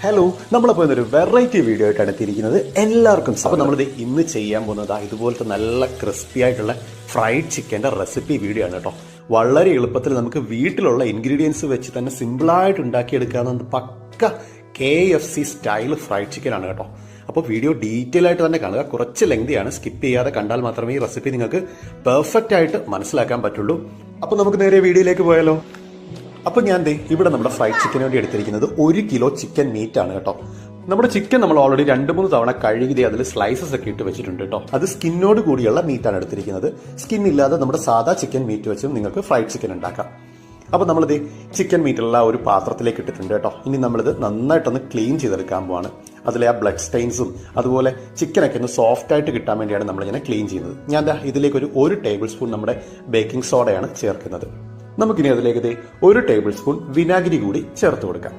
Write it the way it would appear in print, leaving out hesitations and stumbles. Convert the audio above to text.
Hello, നമ്മളപ്പോൾ ഇന്നൊരു variety video ആയിട്ടാണ് എത്തിയിരിക്കുന്നത്. എല്ലാവർക്കും അപ്പോൾ നമ്മളിത് ഇന്ന് ചെയ്യാൻ പോകുന്നത് ഇതുപോലത്തെ നല്ല ക്രിസ്പി ആയിട്ടുള്ള ഫ്രൈഡ് ചിക്കൻ്റെ റെസിപ്പി വീഡിയോ ആണ് കേട്ടോ. വളരെ എളുപ്പത്തിൽ നമുക്ക് വീട്ടിലുള്ള ഇൻഗ്രീഡിയൻസ് വെച്ച് തന്നെ സിമ്പിളായിട്ട് ഉണ്ടാക്കിയെടുക്കാവുന്ന പക്ക KFC സ്റ്റൈൽ ഫ്രൈഡ് ചിക്കൻ ആണ് കേട്ടോ. അപ്പോൾ വീഡിയോ ഡീറ്റെയിൽ ആയിട്ട് തന്നെ കാണുക. കുറച്ച് ലെങ്തിയാണ്, സ്കിപ്പ് ചെയ്യാതെ കണ്ടാൽ മാത്രമേ ഈ റെസിപ്പി നിങ്ങൾക്ക് പെർഫെക്റ്റ് ആയിട്ട് മനസ്സിലാക്കാൻ പറ്റുള്ളൂ. അപ്പോൾ നമുക്ക് നേരെ വീഡിയോയിലേക്ക് പോയാലോ. അപ്പോൾ ഞാൻ ഇവിടെ നമ്മുടെ ഫ്രൈഡ് ചിക്കന് വേണ്ടി എടുത്തിരിക്കുന്നത് 1 കിലോ ചിക്കൻ മീറ്റ് ആണ് കേട്ടോ. നമ്മുടെ ചിക്കൻ നമ്മൾ ഓൾറെഡി 2-3 തവണ കഴുകി അതിൽ സ്ലൈസസ് ഒക്കെ ഇട്ട് വെച്ചിട്ടുണ്ട് കേട്ടോ. അത് സ്കിന്നോട് കൂടിയുള്ള മീറ്റാണ് എടുത്തിരിക്കുന്നത്. സ്കിൻ ഇല്ലാതെ നമ്മുടെ സാധാ ചിക്കൻ മീറ്റ് വെച്ചും നിങ്ങൾക്ക് ഫ്രൈഡ് ചിക്കൻ ഉണ്ടാക്കാം. അപ്പോൾ നമ്മളിത് ചിക്കൻ മീറ്റെല്ലാം ഒരു പാത്രത്തിലേക്ക് ഇട്ടിട്ടുണ്ട് കേട്ടോ. ഇനി നമ്മളിത് നന്നായിട്ടൊന്ന് ക്ലീൻ ചെയ്തെടുക്കാൻ പോവാണ്. അതിലെ ആ ബ്ലഡ് സ്റ്റെയിൻസും അതുപോലെ ചിക്കനൊക്കെ ഒന്ന് സോഫ്റ്റ് ആയിട്ട് കിട്ടാൻ വേണ്ടിയാണ് നമ്മളിങ്ങനെ ക്ലീൻ ചെയ്യുന്നത്. ഞാൻ ഇതിലേക്ക് ഒരു 1 ടേബിൾ സ്പൂൺ നമ്മുടെ ബേക്കിംഗ് സോഡയാണ് ചേർക്കുന്നത്. നമുക്കിനി അതിലേക്ക് 1 ടേബിൾ സ്പൂൺ വിനാഗിരി കൂടി ചേർത്ത് കൊടുക്കാം.